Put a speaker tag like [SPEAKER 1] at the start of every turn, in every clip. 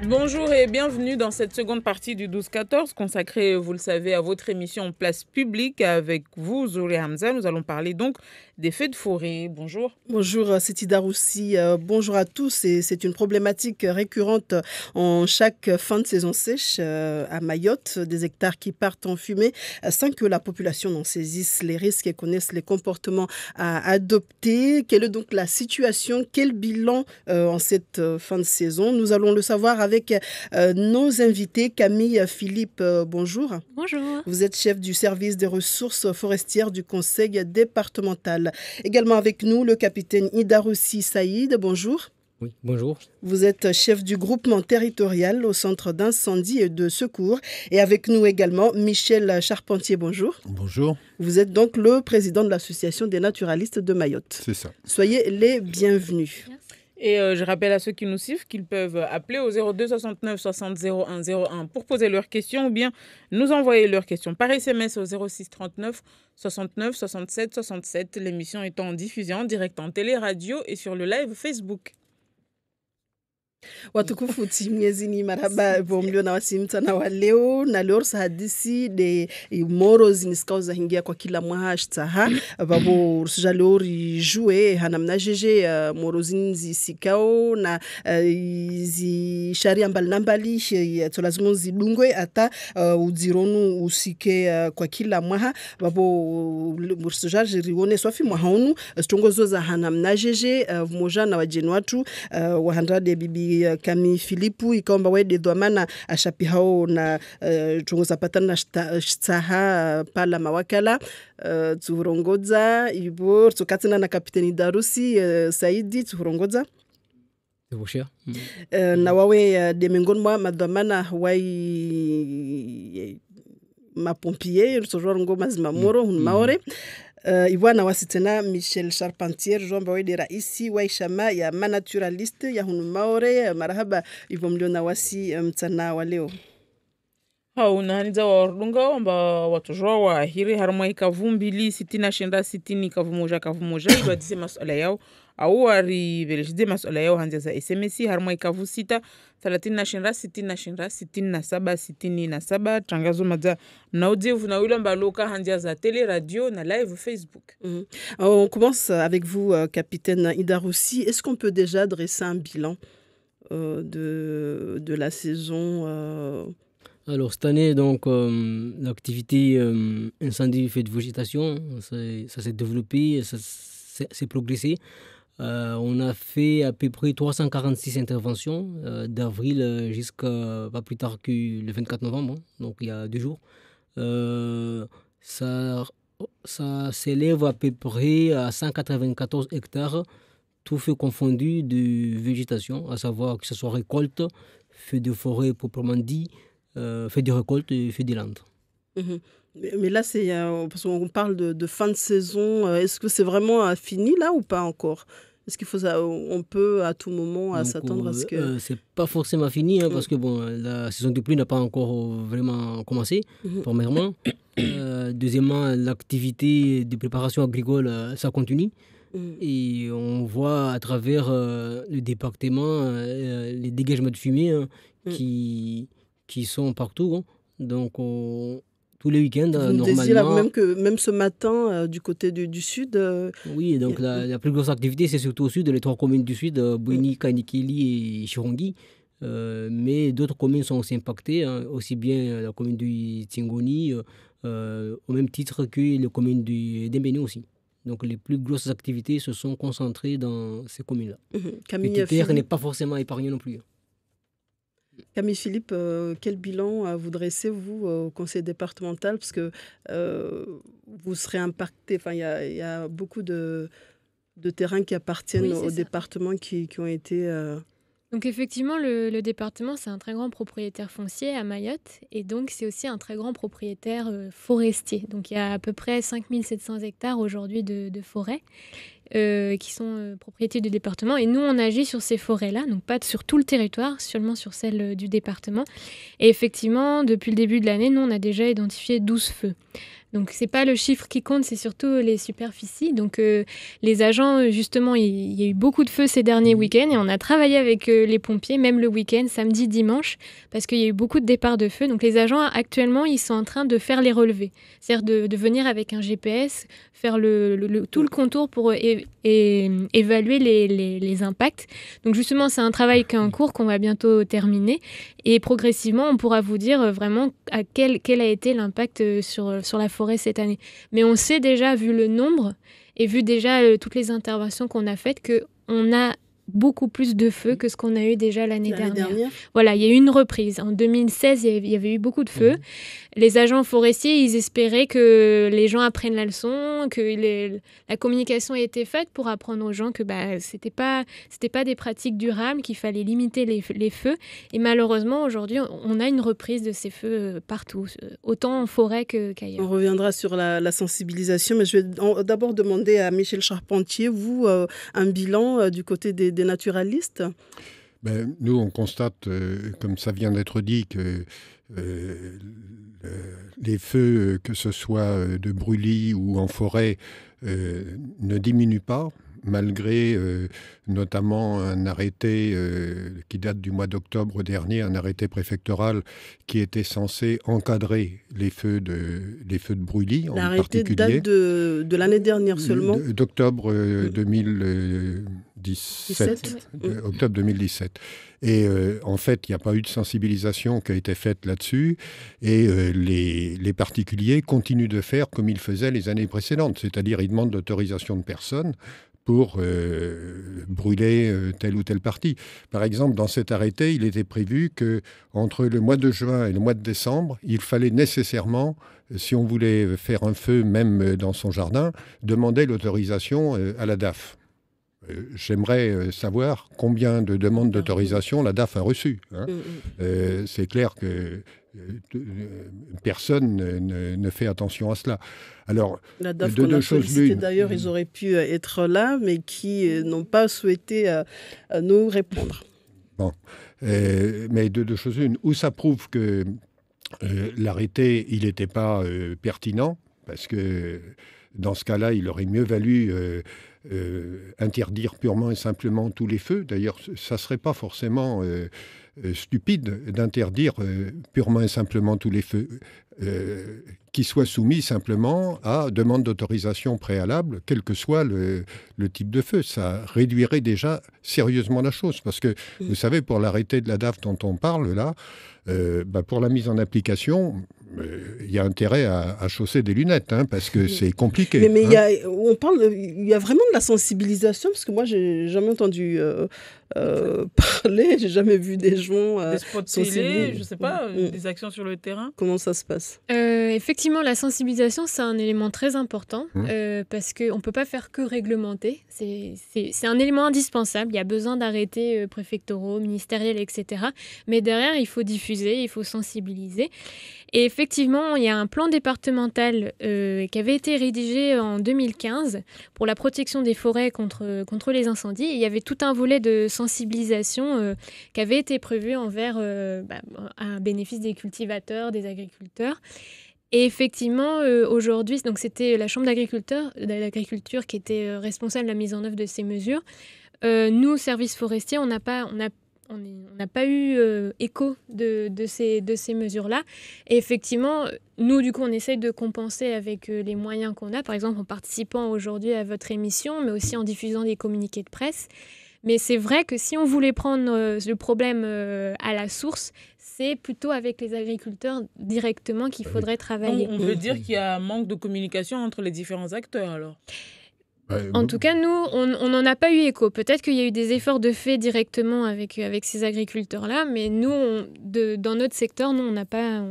[SPEAKER 1] Bonjour et bienvenue dans cette seconde partie du 12-14 consacrée, vous le savez, à votre émission Place Publique avec vous, Zouri Hamza. Nous allons parler donc des feux de forêt. Bonjour.
[SPEAKER 2] Bonjour, c'est Ida Roussi. Bonjour à tous. Et c'est une problématique récurrente en chaque fin de saison sèche à Mayotte. Des hectares qui partent en fumée sans que la population n'en saisisse les risques et connaisse les comportements à adopter. Quelle est donc la situation? Quel bilan en cette fin de saison? Nous allons le savoir avec nos invités. Camille Philippe, bonjour.
[SPEAKER 3] Bonjour.
[SPEAKER 2] Vous êtes chef du service des ressources forestières du conseil départemental. Également avec nous, le capitaine Idaroussi Saïd, bonjour.
[SPEAKER 4] Oui, bonjour.
[SPEAKER 2] Vous êtes chef du groupement territorial au centre d'incendie et de secours. Et avec nous également, Michel Charpentier, bonjour.
[SPEAKER 5] Bonjour.
[SPEAKER 2] Vous êtes donc le président de l'association des naturalistes de Mayotte.
[SPEAKER 5] C'est ça.
[SPEAKER 2] Soyez les bienvenus.
[SPEAKER 1] Et je rappelle à ceux qui nous suivent qu'ils peuvent appeler au 02 69 60 01 01 pour poser leurs questions ou bien nous envoyer leurs questions par SMS au 06 39 69 67 67. L'émission étant diffusée en direct en télé, radio et sur le live Facebook.
[SPEAKER 2] Watukufu timwezini marhaba bomlio na wasimtana wa leo na leo sahadisi de moro ziniskauza hingia kwa kila mwahashtaha babo rusuja leo rijue hanamna jeje moro zinzi sikao na zi sharia mbali nambali tolazimu zidungwe ata udzironu usike kwa kila mwaha babo rusuja jirione swafi mwahaunu stongozo za hanamna jeje moja na wajeni watu wahandade bibi Camille Philippe ikaomba wede dhamana ashapi hao na chunguza patana shtaha pala mawakala tuhurongoza ibo tukatina na kapiteni Darusi Saidi tuhurongoza na wawe de miongoni mwa madhamana wai mapompier sojoro ngoma zimamoro maore Iwana wasitena Michel Charpentier Jomba wede raisi wa ishama ya manaturaliste ya hunu maore marahaba ivomliona wasi mtana wa leo.
[SPEAKER 1] Haunahaniza warunga wamba watujua wa hiri harma ikavumbili sitina shenda sitini kavumoja ibadise masuala yao au warivelejide masuala yao hanzia za SMS harma ikavu sita 37 tangazo madza mnaudie vunawila mbaloka hanzia za télé, radio na live Facebook.
[SPEAKER 2] On commence avec vous, capitaine Idaroussi. Est-ce qu'on peut déjà dresser un bilan de la saison
[SPEAKER 4] Alors, cette année, donc, l'activité incendie fait de végétation, ça s'est développé, ça s'est progressé. On a fait à peu près 346 interventions d'avril jusqu'à pas plus tard que le 24 novembre, donc il y a 2 jours. Ça s'élève à peu près à 194 hectares, tout fait confondu de végétation, à savoir que ce soit récolte, feu de forêt proprement dit, fait des récoltes et fait des landes.
[SPEAKER 2] Mais là, c'est parce qu'on parle de fin de saison. Est-ce que c'est vraiment fini là ou pas encore? Est-ce on peut à tout moment s'attendre à ce que...
[SPEAKER 4] c'est pas forcément fini parce que bon, la saison de pluie n'a pas encore vraiment commencé, premièrement. Deuxièmement, l'activité de préparation agricole, ça continue. Et on voit à travers le département les dégagements de fumée qui sont partout. Donc, tous les week-ends, normalement...
[SPEAKER 2] Même ce matin, du côté du sud...
[SPEAKER 4] Oui, donc la plus grosse activité, c'est surtout au sud, les 3 communes du sud, Bouini, Kanikeli et Chirongi. Mais d'autres communes sont aussi impactées, aussi bien la commune du Tingoni, au même titre que les communes du Dembéni aussi. Donc les plus grosses activités se sont concentrées dans ces communes-là. Petite Terre n'est pas forcément épargnée non plus.
[SPEAKER 2] Camille Philippe, quel bilan vous dressez, vous, au conseil départemental? Parce que vous serez impacté, il y a beaucoup de terrains qui appartiennent au département qui ont été...
[SPEAKER 3] Donc effectivement, le département, c'est un très grand propriétaire foncier à Mayotte et donc c'est aussi un très grand propriétaire forestier. Donc il y a à peu près 5700 hectares aujourd'hui de forêts qui sont propriétés du département et nous, on agit sur ces forêts-là, donc pas sur tout le territoire, seulement sur celles du département. Et effectivement, depuis le début de l'année, nous, on a déjà identifié 12 feux. Donc, ce n'est pas le chiffre qui compte, c'est surtout les superficies. Donc, les agents, justement, il y a eu beaucoup de feux ces derniers week-ends et on a travaillé avec les pompiers, même le week-end, samedi, dimanche, parce qu'il y a eu beaucoup de départs de feu. Donc, les agents, actuellement, ils sont en train de faire les relevés. C'est-à-dire de venir avec un GPS, faire tout le contour pour évaluer les impacts. Donc, justement, c'est un travail qui est en cours, qu'on va bientôt terminer. Et progressivement, on pourra vous dire vraiment quel a été l'impact sur la forêt cette année. Mais on sait déjà, vu le nombre et vu déjà toutes les interventions qu'on a faites, qu'on a beaucoup plus de feux que ce qu'on a eu déjà l'année dernière. Voilà, il y a eu une reprise. En 2016, il y avait eu beaucoup de feux. Les agents forestiers, ils espéraient que les gens apprennent la leçon, que la communication ait été faite pour apprendre aux gens que c'était pas des pratiques durables, qu'il fallait limiter les feux. Et malheureusement, aujourd'hui, on a une reprise de ces feux partout, autant en forêt qu'ailleurs.
[SPEAKER 2] On reviendra sur la sensibilisation, mais je vais d'abord demander à Michel Charpentier, vous, un bilan du côté des naturalistes.
[SPEAKER 5] Nous, on constate, comme ça vient d'être dit, que les feux, que ce soit de brûlis ou en forêt, ne diminuent pas, malgré notamment un arrêté qui date du mois d'octobre dernier, un arrêté préfectoral qui était censé encadrer les feux de brûlis en particulier.
[SPEAKER 2] L'arrêté date de l'année dernière seulement.
[SPEAKER 5] D'octobre 2017. Octobre 2017. Et en fait, il n'y a pas eu de sensibilisation qui a été faite là-dessus. Et les particuliers continuent de faire comme ils faisaient les années précédentes. C'est-à-dire, ils demandent l'autorisation de personne pour brûler telle ou telle partie. Par exemple, dans cet arrêté, il était prévu qu'entre le mois de juin et le mois de décembre, il fallait nécessairement, si on voulait faire un feu, même dans son jardin, demander l'autorisation à la DAF. J'aimerais savoir combien de demandes d'autorisation la DAF a reçues. C'est clair que personne ne fait attention à cela. Alors,
[SPEAKER 2] la DAF qu'on a sollicité d'ailleurs, ils auraient pu être là, mais qui n'ont pas souhaité nous répondre.
[SPEAKER 5] Bon, mais de deux choses l'une. Ou ça prouve que l'arrêté, il n'était pas pertinent, parce que dans ce cas-là, il aurait mieux valu interdire purement et simplement tous les feux. D'ailleurs, ça ne serait pas forcément stupide d'interdire purement et simplement tous les feux, qui soient soumis simplement à demande d'autorisation préalable, quel que soit le type de feu. Ça réduirait déjà sérieusement la chose. Parce que, vous savez, pour l'arrêté de la DAF dont on parle là, pour la mise en application, il y a intérêt à chausser des lunettes, parce que c'est compliqué.
[SPEAKER 2] Mais il y a vraiment de la sensibilisation, parce que moi, j'ai jamais entendu parler, j'ai jamais vu des gens
[SPEAKER 1] des spots télé, je sais pas, des actions sur le terrain.
[SPEAKER 2] Comment ça se passe?
[SPEAKER 3] Effectivement, la sensibilisation, c'est un élément très important, parce qu'on ne peut pas faire que réglementer. C'est un élément indispensable. Il y a besoin d'arrêtés préfectoraux, ministériels, etc. Mais derrière, il faut diffuser, il faut sensibiliser. Et effectivement, il y a un plan départemental qui avait été rédigé en 2015 pour la protection des forêts contre les incendies. Et il y avait tout un volet de sensibilisation qui avait été prévu envers un bénéfice des cultivateurs, des agriculteurs. Et effectivement, aujourd'hui, donc c'était la Chambre d'agriculture qui était responsable de la mise en œuvre de ces mesures. Nous, services forestiers, on n'a pas eu écho de ces mesures-là. Et effectivement, nous, du coup, on essaye de compenser avec les moyens qu'on a, par exemple en participant aujourd'hui à votre émission, mais aussi en diffusant des communiqués de presse. Mais c'est vrai que si on voulait prendre le problème à la source, c'est plutôt avec les agriculteurs directement qu'il faudrait travailler.
[SPEAKER 1] On veut dire qu'il y a un manque de communication entre les différents acteurs, alors.
[SPEAKER 3] En tout cas, nous, on n'en a pas eu écho. Peut-être qu'il y a eu des efforts de fait directement avec ces agriculteurs-là, mais nous, dans notre secteur, nous, on n'a pas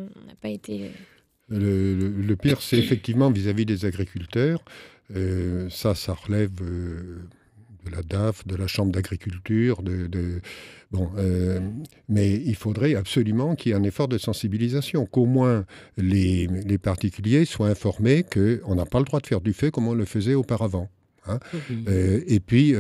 [SPEAKER 3] été...
[SPEAKER 5] Le pire, c'est effectivement vis-à-vis des agriculteurs. Ça relève de la DAF, de la Chambre d'agriculture, mais il faudrait absolument qu'il y ait un effort de sensibilisation, qu'au moins les particuliers soient informés qu'on n'a pas le droit de faire du feu comme on le faisait auparavant. Hein. Et puis,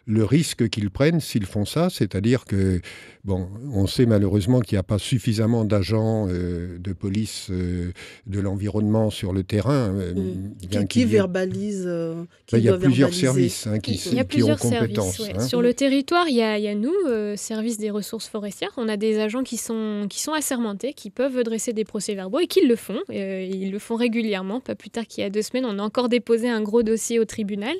[SPEAKER 5] le risque qu'ils prennent s'ils font ça, c'est-à-dire que, bon, on sait malheureusement qu'il n'y a pas suffisamment d'agents de police de l'environnement sur le terrain.
[SPEAKER 2] Qui verbalise
[SPEAKER 5] il y a plusieurs services qui ont compétence.
[SPEAKER 3] Ouais. Sur le territoire, il y a nous, service des ressources forestières, on a des agents qui sont assermentés, qui peuvent dresser des procès-verbaux et qui le font. Ils le font régulièrement. Pas plus tard qu'il y a 2 semaines, on a encore déposé un gros dossier au tribunal.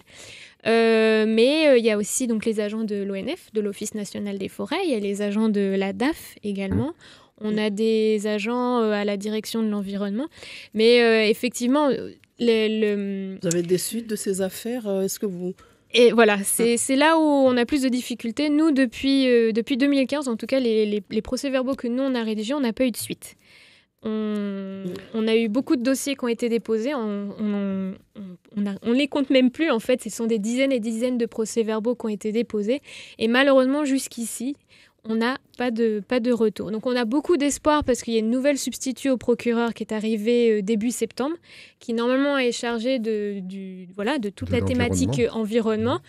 [SPEAKER 3] Mais il y a aussi donc les agents de l'ONF, de l'Office national des forêts, il y a les agents de la DAF également. On a des agents à la direction de l'environnement. Mais effectivement,
[SPEAKER 2] vous avez des suites de ces affaires? Est-ce que vous...
[SPEAKER 3] Et voilà, c'est là où on a plus de difficultés. Nous, depuis 2015, en tout cas, les procès-verbaux que nous, on a rédigés, on n'a pas eu de suite. On a eu beaucoup de dossiers qui ont été déposés. On les compte même plus, en fait. Ce sont des dizaines et dizaines de procès-verbaux qui ont été déposés. Et malheureusement, jusqu'ici, on n'a pas de retour. Donc, on a beaucoup d'espoir parce qu'il y a une nouvelle substitut au procureur qui est arrivée début septembre, qui normalement est chargée de toute la thématique environnement.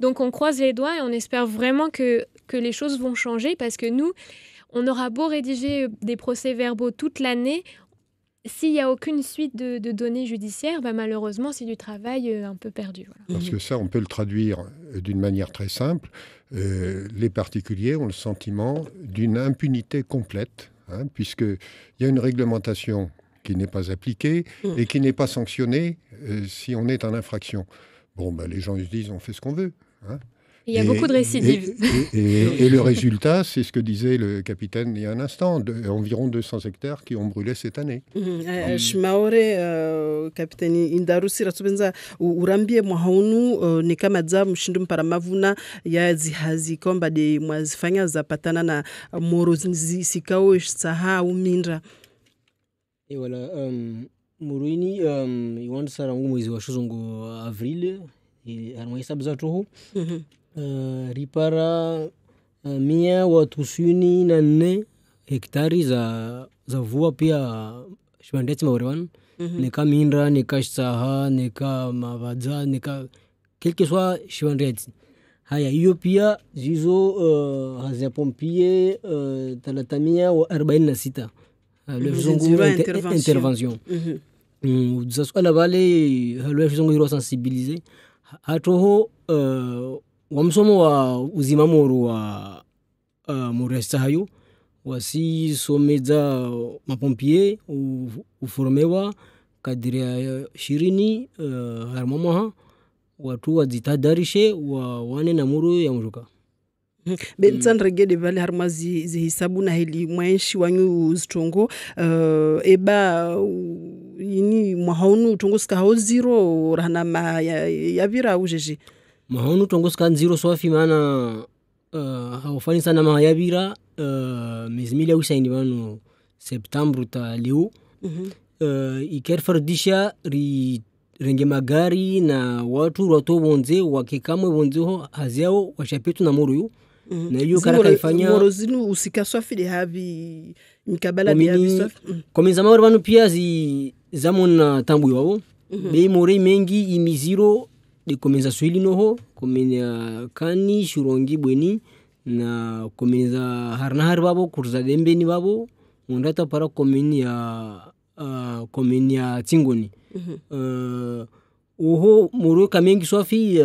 [SPEAKER 3] Donc, on croise les doigts et on espère vraiment que les choses vont changer parce que nous, on aura beau rédiger des procès-verbaux toute l'année, s'il n'y a aucune suite de données judiciaires, malheureusement, c'est du travail un peu perdu. Voilà.
[SPEAKER 5] Parce que ça, on peut le traduire d'une manière très simple. Les particuliers ont le sentiment d'une impunité complète, puisqu'il y a une réglementation qui n'est pas appliquée et qui n'est pas sanctionnée si on est en infraction. Bon, les gens se disent, on fait ce qu'on veut.
[SPEAKER 3] Il y a beaucoup de récidives.
[SPEAKER 5] Et le résultat, c'est ce que disait le capitaine il y a un instant, environ 200 hectares qui ont brûlé cette année.
[SPEAKER 2] Shimaore capitaine Indarusi ratsubenza urambie mwahaunu ni kama za mshindu mpara mavuna ya zihazi komba de mwazifanya zapatana na moro sikao saha umindra.
[SPEAKER 4] Et voilà, muruini iwanda sarangu mwezi wa shuzungu avril et harmoisa toho. Ripara 194 hektari za vua pia shwandeti mauriwan neka mindra neka saha neka mavadza neka quelque soit shwandeti haya hiyo pia zizo haziapompie 346 le zongo intervention zaswala vale le zongo hiro sensibiliser hatoho wamsomo wa uzima moru wa muresta hayo wasi someza mapompier uformewa kadiria 20 harmomaha watu wajitadarishe wane na muru ya mjuka
[SPEAKER 2] Bensan regede vale harma zihisabu na hili mwenshi wanyu zitongo eba ini mwahaunu tongo ska hao zero rahana ma yavira ujeji
[SPEAKER 4] mahaunu tongo ska zero swafi mana haufani sana ma yavira mizmili usaini wanu septembru ta leo iker fardisha renge magari na watu roto bonze wakikamwe bonzeho haziao washapetu na muru yu na hiyo kara kaifanya
[SPEAKER 2] moro zinu usikaswafi de havi mikabala de havi swafi
[SPEAKER 4] komeza mawari wanu pia zamona tambu wao bei mori mengi imiziro de komeza swili noho komenya kani shurongi bweni na komeza harnahar babo kurza dembeni babo undata para komenya tingoni oho moro kamengi swafi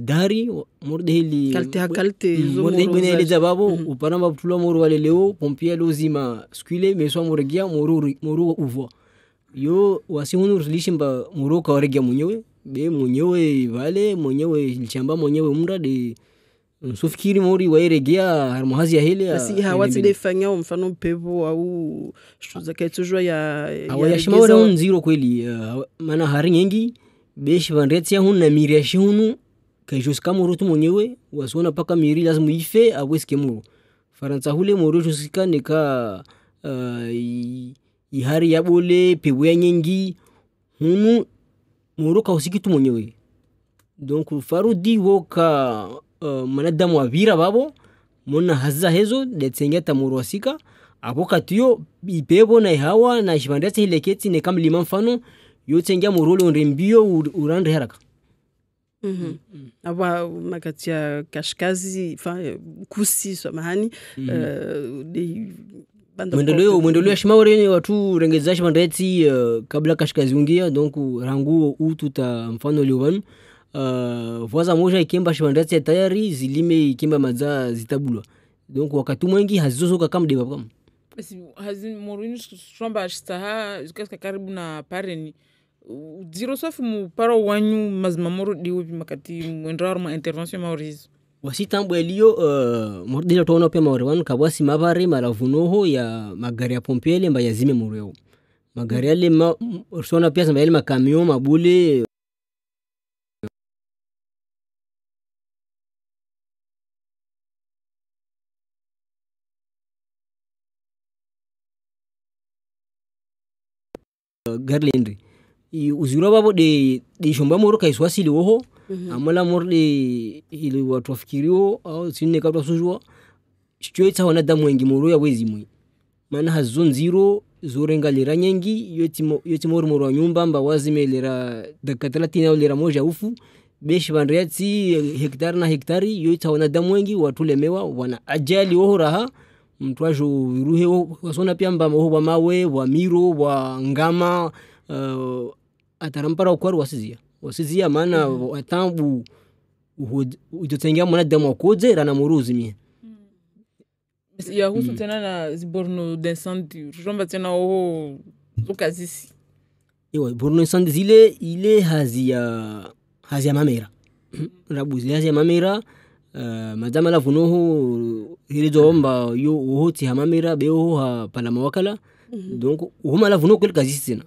[SPEAKER 4] dari morde hili
[SPEAKER 2] kalte
[SPEAKER 4] morde bweni ile zababo upana mabtula moro wale leo pompia lozima skule meswa moregia moro uvo yo wasihunu lishimba moro kawaregia mwenyewe vale mwenyewe ilchamba mwenyewe mradi sufikiri mori wairegia harmohazi ya hele
[SPEAKER 2] basi hawati defanya mfano pevo au shuza kaitujwa ya
[SPEAKER 4] shimawara un zero kweli maana hari nyingi beshi vanretsia huna miriashi hunu kajoska moro tu mwenyewe wasona paka miri lazima ife aweske moro faransa hule moro josika neka ihari ya bole pevo ya nyingi hunu moro kausiki tu mwenyewe donc farudi woka manadamu wavira babo mona haza hezo detsengeta moro wasika apoka tiyo ipebo na hawa na shibandati hileketi ne kamlima mfano yo tsengia moro le onrembio urande haraka
[SPEAKER 2] Awa makatia kashkazi kusi samahani
[SPEAKER 4] mwendeleo ya shimaureni watu rengeza shimandeti kabla kashkazi ungia donc rangu utu ta mfano liwanu voza moja ikemba shimandeti tayari zilime ikemba maza zitabulwa donc wakati mwingi hazizosoka kama deba kama
[SPEAKER 1] basi hazin morini shomba ashtaha zikaska karibu na pareni zero sofi mu para wanyu mazmamoro diwe makati mwendrar ma intervention mauriz
[SPEAKER 4] wasitambo elio mordila tono pe maurwan kabwasi mabare maravunoho ya magari ya pompiele mba yazime mureo magari yale sona pia zamba yale makamio mabule garlendri uziro babo de shomba moro kaiswasili oho amala morde ile watu wafikirio au sinne kabla sujua shitwa wana damu wengi moro ya wezi mwi maana hazon zero zorenga lera nyengi yoti moro nyumba mba wazime lera dakika 30 au lera moja ufu beshi bandriati hektari na hektari yoti wana damu wengi watu lemewa wana ajali oho raha mtwajo ruhe wasona pia mba oho wa mawe wa miro wa ngama atarampara ukwaru wasizia maana watambu utotengia mwanadamu wakoze rana muruzi mie
[SPEAKER 1] ya husu tena na ziborno d'incendie jomba tena oho ukazisi
[SPEAKER 4] borno incendie zile ile hazia mamera rabu zile hazia mamera madama la vunoho ile zomba yo ohoti ha mamera beho ha pala mawakala donc huma la vunoho kazisi tena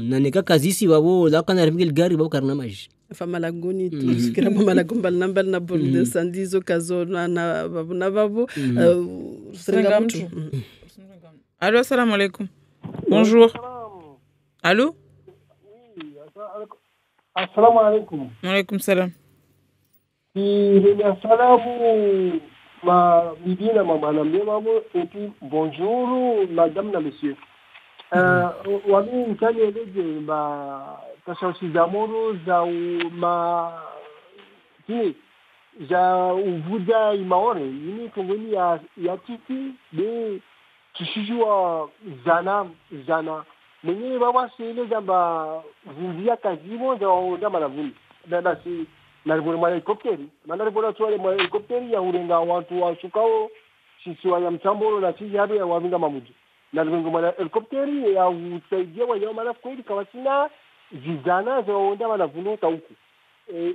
[SPEAKER 4] na nika kazisi babo la kana rafiki gari babo karna maji
[SPEAKER 2] famalagoni tusikira malagomba namba na bordo sandizo kazona na babu
[SPEAKER 1] Seringa mtu. Allô, assalamu alaikum. Bonjour. Allô?
[SPEAKER 6] Assalamu alaikum.
[SPEAKER 1] Wa alaikum salam.
[SPEAKER 6] Salamu ma bibina mama mamu et puis bonjour madame na monsieur. Wami mkani eleje ba tashawishi za moro za za uvuda imaone yini kongoni ya titi de kishijua zana mwenye baba sile zamba vundia kazimo za onda malavuni dada si nalibona mwa helikopteri nalibona tuwale mwa helikopteri ya urenga watu wa shukao sisiwa ya mtambolo na chiji hadu ya wavinga mamuji nalibona mwa helikopteri ya usaidia wa yao malafu kweli kawasina zizana za onda malavuni tauku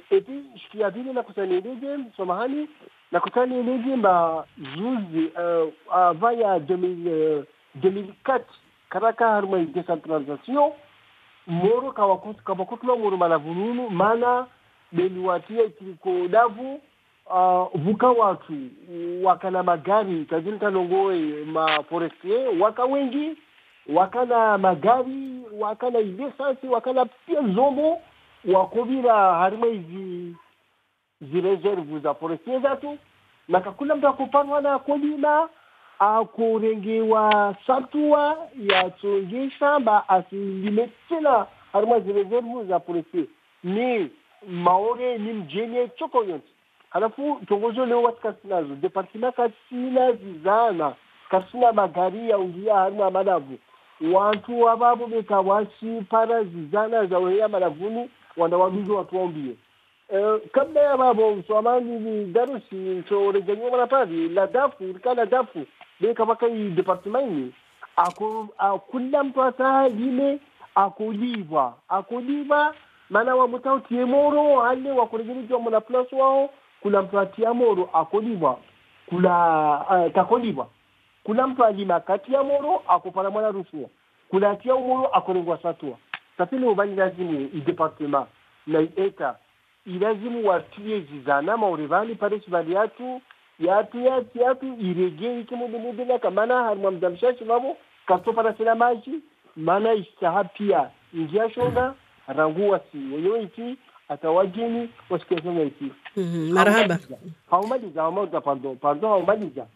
[SPEAKER 6] epi shikia vile na kusaneleje somahani na kusaneleje mba juzi vaya 2004 karaka haruma decentralisation moro kawakutula moro malavununu mana beluwatia kiliko davu vuka watu wakana magari kajini tanongoe maforestier waka wengi wakana magari wakana ilesansi wakana pia zombo wakobira harima zi reserve za forestier zatu na kakula mtu akupanwa na kolima akurengewa satua ya chongesha ba asilimetela harima zi reserve za forestier ni maore ni mjenye choko yonti halafu tongozo leo watu kasinazo departement kasina zizana kasina magari ya ungia harima madavu watu wababu mekawashi para zizana za wea malavuni wanda wabizo watu waambie kabla ya babo swamani ni darusi so rejanyo manapavi la dafu kana dafu be kama kai departement ni akulla mtu ata yime akuliva maana wa mutao tiemoro hali wa kurejelezwa mna plus wao kula mtu atia moro akuliva kula takoliva kula mtu alima kati ya moro akupana mwana rushwa kula atia moro akorengwa satua sapile ubani lazimu departement na eta ilazimu watie zizana maurevani pale sibali yatu irege ikimudu na kamana harma mdamshashi babo kastopa na sina maji mana istahapia njia shona ranguwa si weyo iti atawajini wasikesonga iti
[SPEAKER 2] marhaba
[SPEAKER 6] haumaliza haumaliza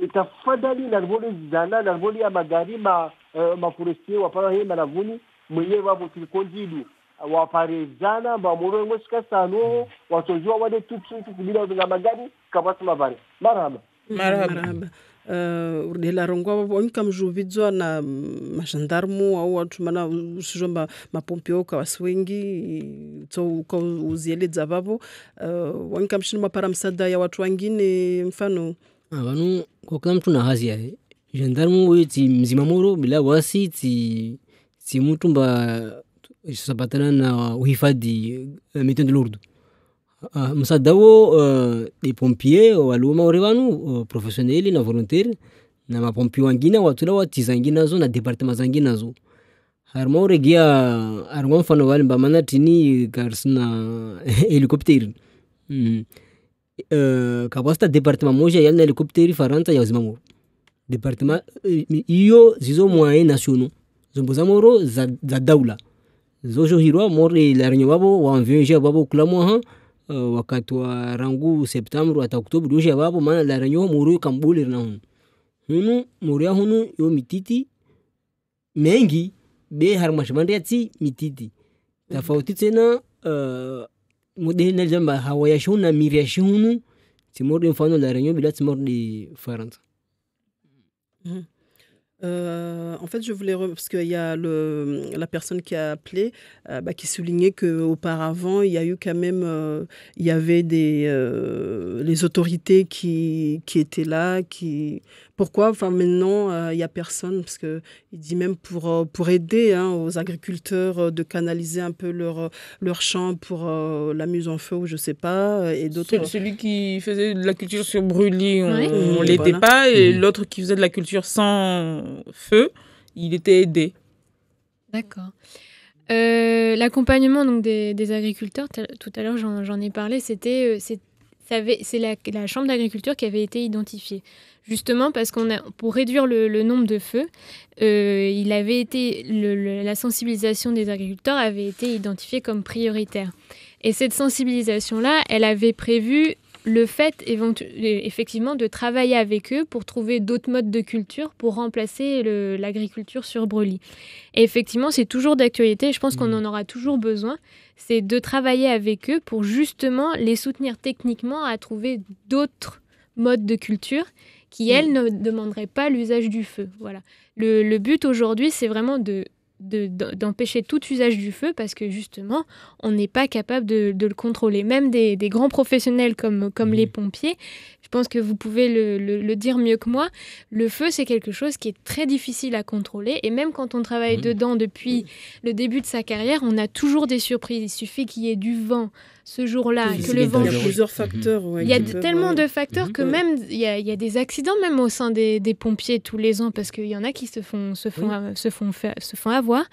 [SPEAKER 6] itafadhali naliboli zizana naliboli ya magari mafurestier wapana hii manavuni mwenye wabo tilikonjilu wapare jana ba moro muska sano wato zuwa wade tutsu bila nga magari kabasa mabare marhaba
[SPEAKER 2] urdelarongwa wavonyi kamzhuvidzwa na mazhandarmu au watu mana usizvomba mapompeo ukawasi wengi ukauzieledzwa vavo wonyi kamshini mapara msada ya watu wengine mfano
[SPEAKER 4] vanu kwa kila mtu na hazi yae gendarmu wewe ti mzima moro bila wasi ti mtu mba sabatana na uhifadhi mitendo lordu msadawo des pompiers waluma orevanu professionnels na volontaires na mapompiers wengine watu la watizangina zo na departement zangina zo harma oregia arwa mfano wale mbamana tini karsna helicopter kabasta departement moja yana helicopter faranta ya uzimamo departement iyo zizo moyens nationaux zomboza moro za daula zojo hirwa mori la renyo babo wa environnement babo kula mwa wakati wa rangu septembre hata oktobre doje babo maana la renyo moro kambule na hunu moro ya hunu yo mititi mengi be harmashmande ati mititi tofauti tena modena jamba hawaya shuna miria shunu timor mfano la renyo bila timor de faranta.
[SPEAKER 2] En fait, je voulais parce qu'il y a la personne qui a appelé qui soulignait qu'auparavant, il y a eu quand même, il y avait les autorités qui étaient là, Pourquoi enfin, maintenant, il n'y a personne parce que il dit même pour aider aux agriculteurs de canaliser un peu leur champ pour la mise en feu ou je sais pas. Et d'autres...
[SPEAKER 1] Celui qui faisait de la culture sur brûlis, on l'aidait pas. Et l'autre qui faisait de la culture sans feu, il était aidé.
[SPEAKER 3] D'accord. L'accompagnement donc, des agriculteurs, tout à l'heure j'en ai parlé, c'est la chambre d'agriculture qui avait été identifiée. Justement parce pour réduire le nombre de feux, la sensibilisation des agriculteurs avait été identifiée comme prioritaire. Et cette sensibilisation-là, elle avait prévu le fait effectivement de travailler avec eux pour trouver d'autres modes de culture pour remplacer l'agriculture sur brûlis. Et effectivement, c'est toujours d'actualité, je pense qu'on en aura toujours besoin, c'est de travailler avec eux pour justement les soutenir techniquement à trouver d'autres modes de culture qui, elles, ne demanderaient pas l'usage du feu. Voilà. Le but aujourd'hui, c'est vraiment d'empêcher tout usage du feu parce que justement, on n'est pas capable de le contrôler. Même des grands professionnels comme les pompiers, je pense que vous pouvez le dire mieux que moi, le feu, c'est quelque chose qui est très difficile à contrôler et même quand on travaille dedans depuis le début de sa carrière, on a toujours des surprises. Il suffit qu'il y ait du vent ce jour-là, que le vent...
[SPEAKER 2] Il y a plusieurs facteurs.
[SPEAKER 3] Il y a tellement de facteurs que même il y a des accidents même au sein des pompiers tous les ans parce qu'il y en a qui se font avoir.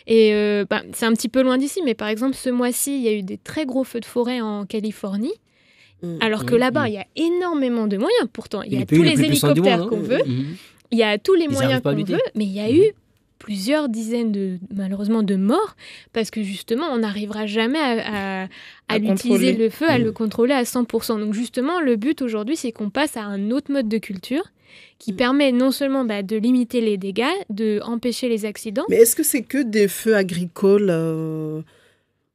[SPEAKER 3] Et c'est un petit peu loin d'ici, mais par exemple, ce mois-ci, il y a eu des très gros feux de forêt en Californie. Alors que là-bas, il y a énormément de moyens. Pourtant, il y a tous les hélicoptères qu'on veut, il y a tous les moyens qu'on veut, mais il y a eu plusieurs dizaines malheureusement de morts parce que justement on n'arrivera jamais à l'utiliser le feu, à le contrôler à 100%. Donc justement le but aujourd'hui c'est qu'on passe à un autre mode de culture qui permet non seulement de limiter les dégâts, d'empêcher les accidents.
[SPEAKER 2] Mais est-ce que c'est que des feux agricoles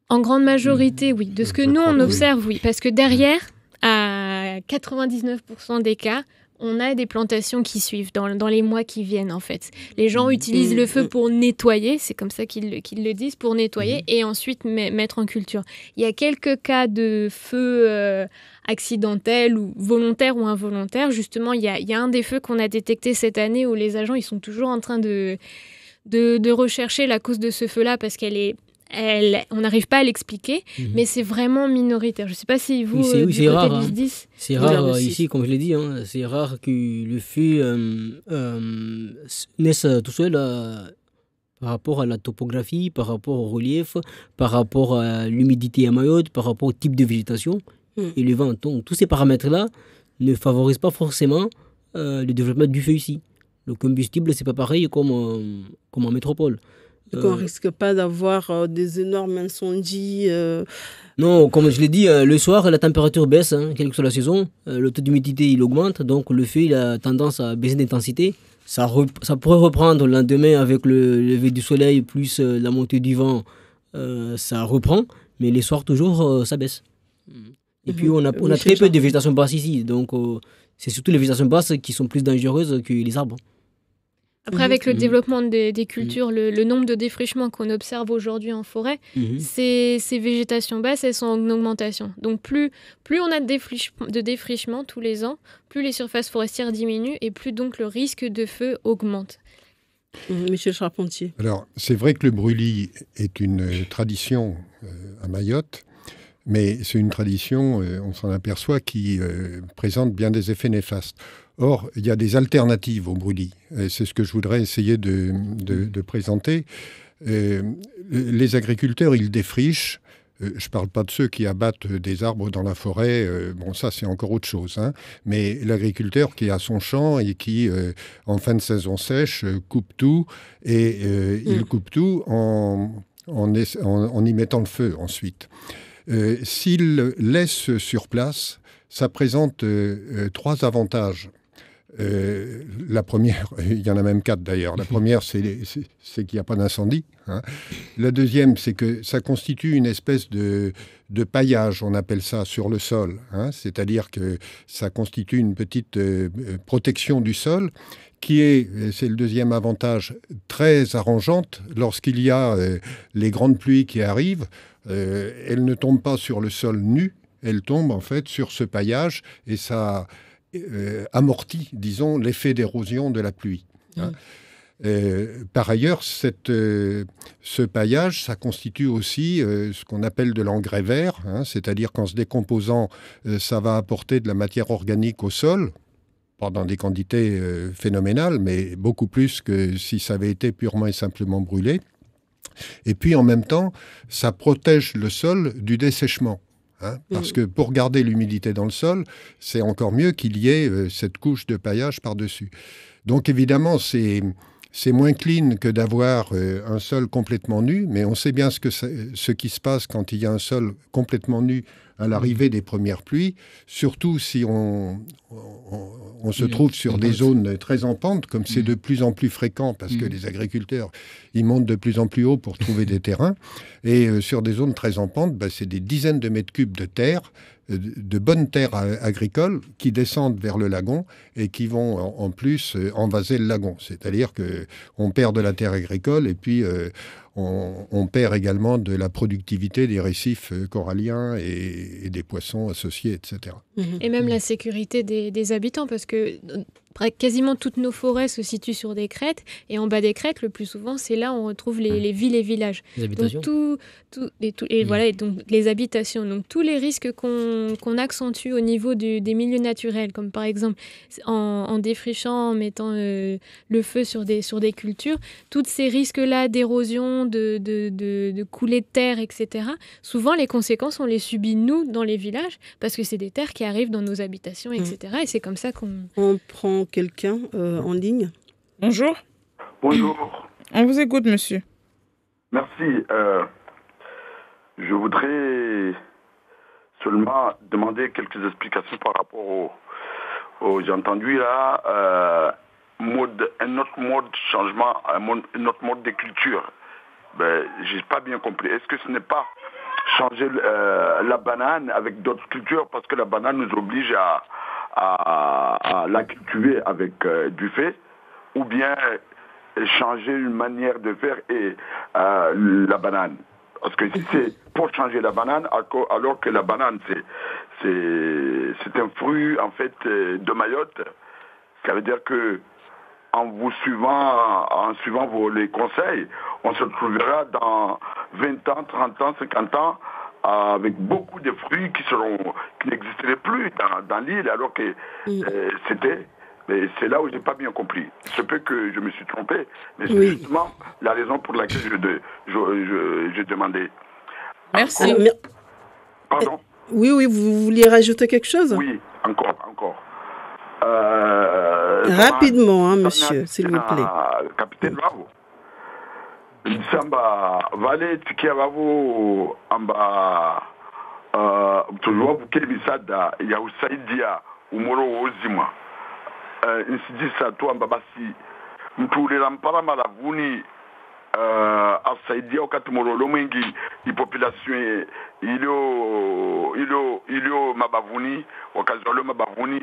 [SPEAKER 3] En grande majorité oui, de ce que nous on observe oui, parce que derrière à 99% des cas on a des plantations qui suivent dans les mois qui viennent, en fait. Les gens utilisent le feu pour nettoyer, c'est comme ça qu'ils le disent, pour nettoyer et ensuite mettre en culture. Il y a quelques cas de feu accidentel ou volontaire ou involontaire. Justement, il y a un des feux qu'on a détecté cette année où les agents ils sont toujours en train de rechercher la cause de ce feu-là parce on n'arrive pas à l'expliquer, mais c'est vraiment minoritaire. Je ne sais pas si vous,
[SPEAKER 4] c'est rare. C'est rare
[SPEAKER 3] ici,
[SPEAKER 4] comme je l'ai dit. C'est rare que le feu naisse tout seul par rapport à la topographie, par rapport au relief, par rapport à l'humidité à Mayotte, par rapport au type de végétation et le vent. Donc, tous ces paramètres-là ne favorisent pas forcément le développement du feu ici. Le combustible, ce n'est pas pareil comme en métropole.
[SPEAKER 2] Donc on ne risque pas d'avoir des énormes incendies.
[SPEAKER 4] Non, comme je l'ai dit, le soir, la température baisse, quelle que soit la saison. Le taux d'humidité, il augmente. Donc le feu, il a tendance à baisser d'intensité. Ça pourrait reprendre le lendemain avec le lever du soleil plus la montée du vent ça reprend, mais les soirs toujours, ça baisse. Et puis on a très peu de végétation basse ici, donc c'est surtout les végétations basses qui sont plus dangereuses que les arbres.
[SPEAKER 3] Après, avec le développement des cultures, le nombre de défrichements qu'on observe aujourd'hui en forêt, ces végétations basses, elles sont en augmentation. Donc plus on a de défrichement tous les ans, plus les surfaces forestières diminuent et plus donc le risque de feu augmente.
[SPEAKER 2] Michel Charpentier.
[SPEAKER 5] Alors, c'est vrai que le brûlis est une tradition à Mayotte, mais c'est une tradition, on s'en aperçoit, qui présente bien des effets néfastes. Or, il y a des alternatives au brûlis. C'est ce que je voudrais essayer de présenter. Les agriculteurs, ils défrichent. Je ne parle pas de ceux qui abattent des arbres dans la forêt. Bon, ça, c'est encore autre chose. Hein. Mais l'agriculteur qui a son champ et qui, en fin de saison sèche, coupe tout. Et il coupe tout en y mettant le feu ensuite. S'il laisse sur place, ça présente 3 avantages. La première, il y en a même 4 d'ailleurs. La première, c'est qu'il n'y a pas d'incendie. Hein. La deuxième, c'est que ça constitue une espèce de paillage, on appelle ça, sur le sol. Hein. C'est-à-dire que ça constitue une petite protection du sol qui est, c'est le deuxième avantage, très arrangeante lorsqu'il y a les grandes pluies qui arrivent. Elles ne tombent pas sur le sol nu, elles tombent en fait sur ce paillage et ça amortit, disons, l'effet d'érosion de la pluie. Hein. Par ailleurs, ce paillage, ça constitue aussi ce qu'on appelle de l'engrais vert, hein, c'est-à-dire qu'en se décomposant, ça va apporter de la matière organique au sol, pas dans des quantités phénoménales, mais beaucoup plus que si ça avait été purement et simplement brûlé. Et puis, en même temps, ça protège le sol du dessèchement. Hein, parce que pour garder l'humidité dans le sol, c'est encore mieux qu'il y ait cette couche de paillage par-dessus. Donc, évidemment, c'est moins clean que d'avoir un sol complètement nu, mais on sait bien ce qui se passe quand il y a un sol complètement nu à l'arrivée des premières pluies, surtout si on se trouve sur des zones très en pente, comme c'est de plus en plus fréquent, parce que les agriculteurs, ils montent de plus en plus haut pour trouver des terrains, et sur des zones très en pente, c'est des dizaines de mètres cubes de terre, de bonnes terres agricoles qui descendent vers le lagon et qui vont en plus envaser le lagon. C'est-à-dire qu'on perd de la terre agricole et puis on perd également de la productivité des récifs coralliens et des poissons associés, etc.
[SPEAKER 3] Et même la sécurité des habitants, parce que quasiment toutes nos forêts se situent sur des crêtes, et en bas des crêtes, le plus souvent, c'est là où on retrouve les villes et villages. Les habitations. Voilà, et donc les habitations. Donc tous les risques qu'on accentue au niveau des milieux naturels, comme par exemple en défrichant, en mettant le feu sur des cultures, tous ces risques-là d'érosion, de coulée de terre, etc., souvent les conséquences, on les subit nous dans les villages, parce que c'est des terres qui arrivent dans nos habitations, etc. Et c'est comme ça qu'on...
[SPEAKER 2] On prend quelqu'un en ligne.
[SPEAKER 1] Bonjour.
[SPEAKER 7] Bonjour.
[SPEAKER 1] On vous écoute, monsieur.
[SPEAKER 7] Merci. Je voudrais seulement demander quelques explications par rapport j'ai entendu là, un autre mode de changement, un autre mode de culture. Je n'ai pas bien compris. Est-ce que ce n'est pas changer la banane avec d'autres cultures, parce que la banane nous oblige à la cultiver avec du fait, ou bien changer une manière de faire et la banane. Parce que si c'est pour changer la banane, alors que la banane c'est un fruit en fait de Mayotte, ça veut dire que en suivant les conseils, on se trouvera dans 20 ans, 30 ans, 50 ans avec beaucoup de fruits qui n'existeraient plus dans l'île, alors que c'était. Mais c'est là où je n'ai pas bien compris. Je peux que je me suis trompé, mais c'est justement la raison pour laquelle je demandais.
[SPEAKER 1] Merci.
[SPEAKER 7] Pardon?
[SPEAKER 2] Oui, vous vouliez rajouter quelque chose?
[SPEAKER 7] Oui, encore.
[SPEAKER 2] Rapidement, monsieur, s'il vous plaît.
[SPEAKER 7] Capitaine Bravo. Samba vale tikia vavo amba tujua bukebisada ya usaidia umoro wozima insijisa tu amba basi mtulela mpala malavuni asaidia wakati morolo mwingi population ilio mabavuni wakazi walio mabavuni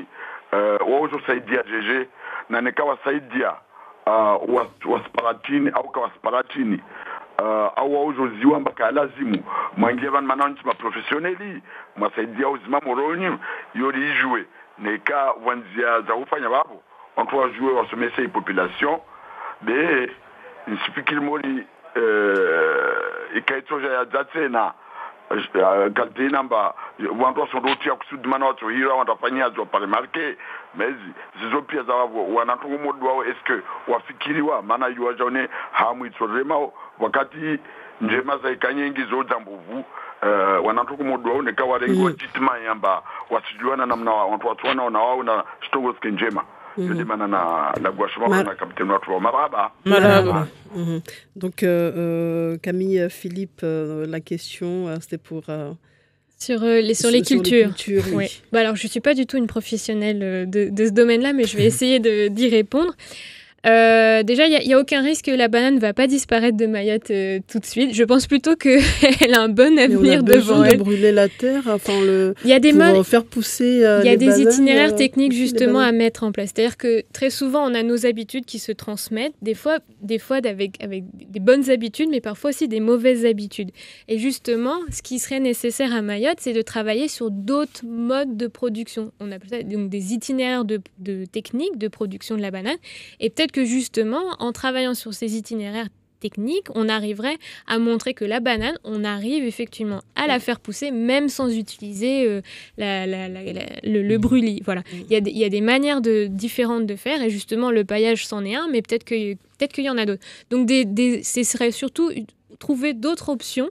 [SPEAKER 7] wauzo saidia jeje na nikawa saidia wasparatini au kawasparatini au wauzo ziwa mpaka lazimu mwangie van mananchi maprofessionneli mwasaidia uzima moroni yori ijue nika wanzia za ufanya babo wantu wajue wasomese population be nsifikiri mori ikaitoja ya zatena kalite namba wantu wasondoti ya kusudimana watu hira watafanyia zo pale marke mezi zizo pia za wavo wanatungu modu wao eske wafikiriwa maana yuwajaone hamu itorema wakati njema za ikanyengi zo jambuvu wanatuku modu wao neka warengo jitima yamba wasijuana namna wantu watuwana na wao na shtogo ske njema Yodimana na la Guachema na capitaine Watro Maraba.
[SPEAKER 2] Donc Camille, Philippe, la question c'était pour
[SPEAKER 3] sur les cultures.
[SPEAKER 2] Oui.
[SPEAKER 3] Bah alors je suis pas du tout une professionnelle de ce domaine-là, mais je vais essayer d'y répondre. Déjà, il y a aucun risque que la banane ne va pas disparaître de Mayotte tout de suite. Je pense plutôt qu'elle a un bon avenir devant elle.
[SPEAKER 2] De brûler la terre, enfin
[SPEAKER 3] pour
[SPEAKER 2] faire pousser
[SPEAKER 3] il y a des itinéraires techniques justement à mettre en place. C'est-à-dire que très souvent, on a nos habitudes qui se transmettent, des fois avec des bonnes habitudes, mais parfois aussi des mauvaises habitudes. Et justement, ce qui serait nécessaire à Mayotte, c'est de travailler sur d'autres modes de production. On appelle ça donc des itinéraires de techniques de production de la banane. Et peut-être que justement, en travaillant sur ces itinéraires techniques, on arriverait à montrer que la banane, on arrive effectivement à la faire pousser, même sans utiliser le brûlis. Voilà. Il y a des manières différentes de faire, et justement, le paillage, c'en est un, mais peut-être qu'il y en a d'autres. Donc, ce serait surtout trouver d'autres options,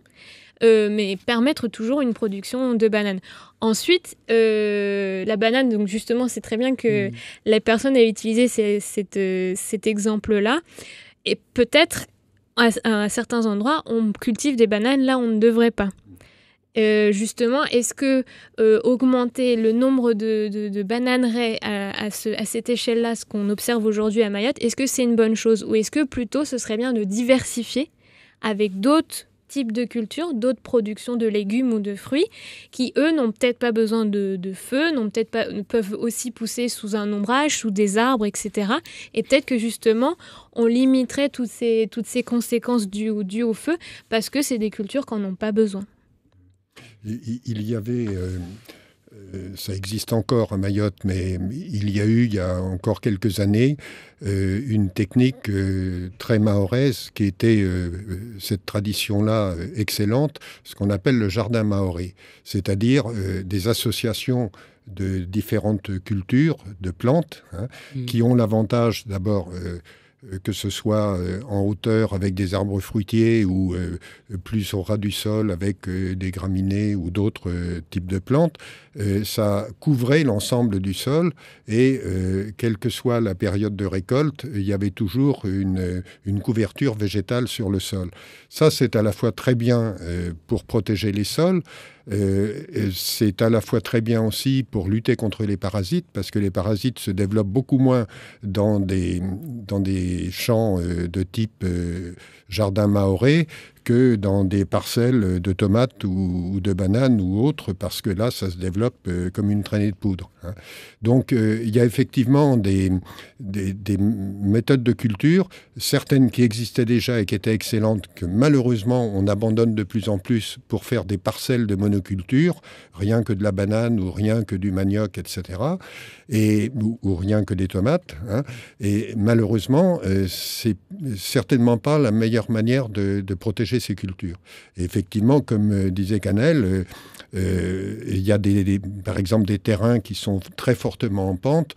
[SPEAKER 3] mais permettre toujours une production de bananes. Ensuite, la banane, donc justement, c'est très bien que la personne ait utilisé cet exemple-là. Et peut-être, à certains endroits, on cultive des bananes, là, on ne devrait pas. Justement, est-ce que augmenter le nombre de bananeraies à cette échelle-là, ce qu'on observe aujourd'hui à Mayotte, est-ce que c'est une bonne chose? Ou est-ce que plutôt, ce serait bien de diversifier avec d'autres types de cultures, d'autres productions de légumes ou de fruits qui, eux, n'ont peut-être pas besoin de feu, peuvent aussi pousser sous un ombrage, sous des arbres, etc. Et peut-être que justement, on limiterait toutes ces conséquences dues au feu parce que c'est des cultures qui n'en ont pas besoin.
[SPEAKER 5] Il y avait... ça existe encore à Mayotte, mais il y a encore quelques années, une technique très mahoraise qui était cette tradition-là excellente, ce qu'on appelle le jardin mahoré, c'est-à-dire des associations de différentes cultures, de plantes, qui ont l'avantage d'abord... que ce soit en hauteur avec des arbres fruitiers ou plus au ras du sol avec des graminées ou d'autres types de plantes, ça couvrait l'ensemble du sol et quelle que soit la période de récolte, il y avait toujours une couverture végétale sur le sol. Ça, c'est à la fois très bien pour protéger les sols, c'est à la fois très bien aussi pour lutter contre les parasites, parce que les parasites se développent beaucoup moins dans des champs de type jardin mahoré que dans des parcelles de tomates ou de bananes ou autres, parce que là, ça se développe comme une traînée de poudre. Donc, il y a effectivement des méthodes de culture, certaines qui existaient déjà et qui étaient excellentes, que malheureusement, on abandonne de plus en plus pour faire des parcelles de monoculture, rien que de la banane ou rien que du manioc, etc., ou rien que des tomates. Et malheureusement, c'est certainement pas la meilleure manière de protéger ces cultures. Et effectivement, comme disait Canel, il y a par exemple des terrains qui sont très fortement en pente.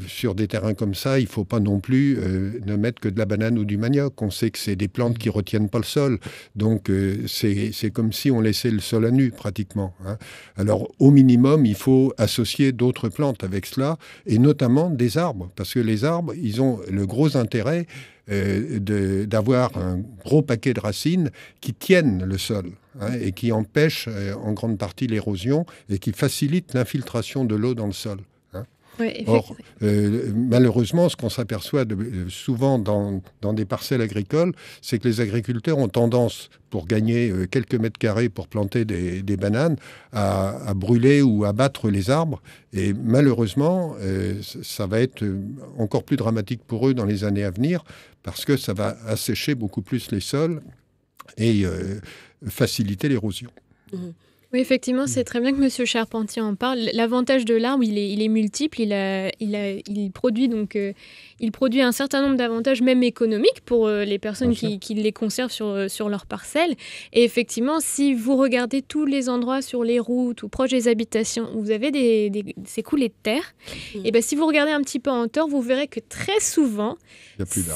[SPEAKER 5] Sur des terrains comme ça, il ne faut pas non plus ne mettre que de la banane ou du manioc. On sait que c'est des plantes qui ne retiennent pas le sol. Donc, c'est comme si on laissait le sol à nu, pratiquement. Alors, au minimum, il faut associer d'autres plantes avec cela, et notamment des arbres. Parce que les arbres, ils ont le gros intérêt d'avoir un gros paquet de racines qui tiennent le sol et qui empêchent en grande partie l'érosion et qui facilitent l'infiltration de l'eau dans le sol.
[SPEAKER 3] Ouais,
[SPEAKER 5] Or, malheureusement, ce qu'on s'aperçoit souvent dans des parcelles agricoles, c'est que les agriculteurs ont tendance, pour gagner quelques mètres carrés pour planter des bananes, à brûler ou à battre les arbres. Et malheureusement, ça va être encore plus dramatique pour eux dans les années à venir, parce que ça va assécher beaucoup plus les sols et faciliter l'érosion.
[SPEAKER 3] Oui, effectivement, c'est très bien que Monsieur Charpentier en parle. L'avantage de l'arbre, il est multiple. Il produit donc, il produit un certain nombre d'avantages, même économiques, pour les personnes qui les conservent sur leur parcelle. Et effectivement, si vous regardez tous les endroits sur les routes ou proches des habitations où vous avez ces coulées de terre, et ben si vous regardez un petit peu en hauteur, vous verrez que très souvent,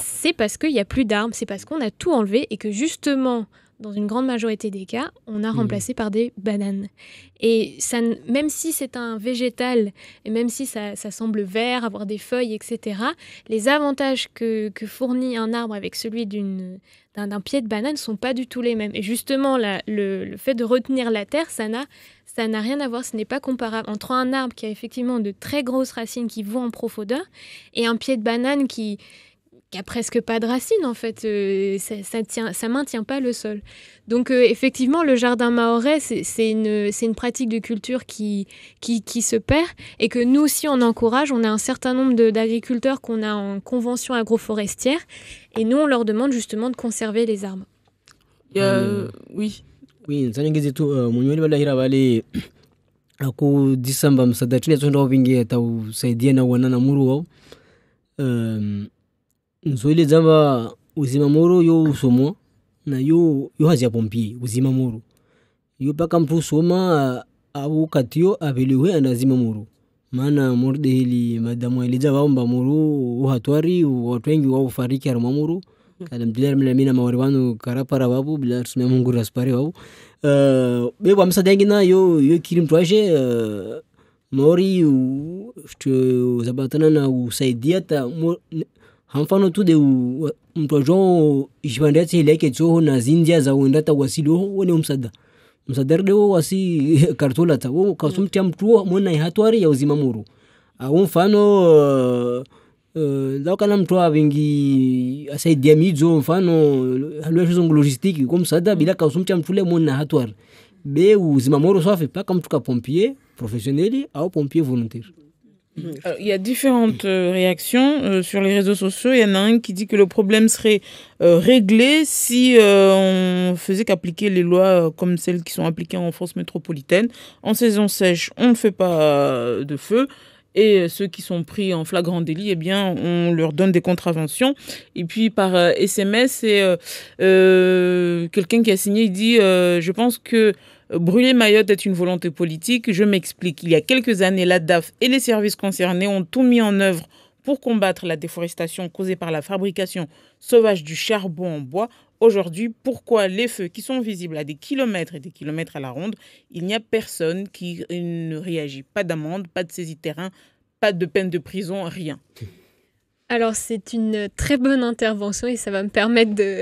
[SPEAKER 3] c'est parce qu'il n'y a plus d'arbres, c'est parce qu'on a tout enlevé et que justement, dans une grande majorité des cas, on a remplacé par des bananes. Et ça, même si c'est un végétal, et même si ça semble vert, avoir des feuilles, etc., les avantages que fournit un arbre avec celui d'un pied de banane ne sont pas du tout les mêmes. Et justement, le fait de retenir la terre, ça n'a rien à voir, ce n'est pas comparable entre un arbre qui a effectivement de très grosses racines qui vont en profondeur et un pied de banane qui a presque pas de racines en fait, ça maintient pas le sol. Donc effectivement, le jardin mahorais, c'est une pratique de culture qui se perd et que nous aussi on encourage. On a un certain nombre d'agriculteurs qu'on a en convention agroforestière et nous on leur demande justement de conserver les arbres.
[SPEAKER 1] Oui.
[SPEAKER 4] Oui, mwenyewe balahira bale ako disamba msadatini tonda wingi tau saidia na wanana muru wao nzoile zamba uzima moro yo usomo na yo hazia pompier uzima moro yo paka mtu soma au katio abeliwe anazima moro maana morde hili madamu elija waomba moro uhatwari watu wengi wao fariki arma moro kada mdilar mlamina mawaribanu karapara babu bila tusme mungu raspare babu bebo msadangi na yo kirim twaje mori zabatana na usaidia ta hamfano tu de mtu ajo ishibandati ile yake tsoho na zindia za uendata wasilo wone msaderde wasi kartola ta wo kasumtia mtu mwana ihatwari ya uzima muru au mfano kana mtu wingi asaidia mizo mfano halwesho logistique comme ça bila kasumtia mtu le mwana hatwari be uzima muru safi paka mtu ka pompier professionnel au pompier volontaire.
[SPEAKER 1] Il y a différentes réactions sur les réseaux sociaux. Il y en a un qui dit que le problème serait réglé si on faisait qu'appliquer les lois comme celles qui sont appliquées en France métropolitaine. En saison sèche, on ne fait pas de feu. Et ceux qui sont pris en flagrant délit, eh bien, on leur donne des contraventions. Et puis, par SMS, c'est quelqu'un qui a signé, il dit « Je pense que brûler Mayotte est une volonté politique. Je m'explique. Il y a quelques années, la DAF et les services concernés ont tout mis en œuvre pour combattre la déforestation causée par la fabrication sauvage du charbon en bois. Aujourd'hui, pourquoi les feux qui sont visibles à des kilomètres et des kilomètres à la ronde, il n'y a personne qui ne réagit? Pas d'amende, pas de saisie de terrain, pas de peine de prison, rien. »
[SPEAKER 3] Alors, c'est une très bonne intervention et ça va me permettre de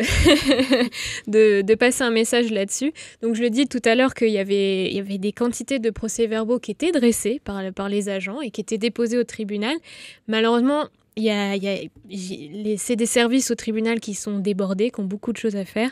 [SPEAKER 3] passer un message là-dessus. Donc, je le dis tout à l'heure qu'il y avait des quantités de procès-verbaux qui étaient dressés par les agents et qui étaient déposés au tribunal. Malheureusement, c'est des services au tribunal qui sont débordés, qui ont beaucoup de choses à faire.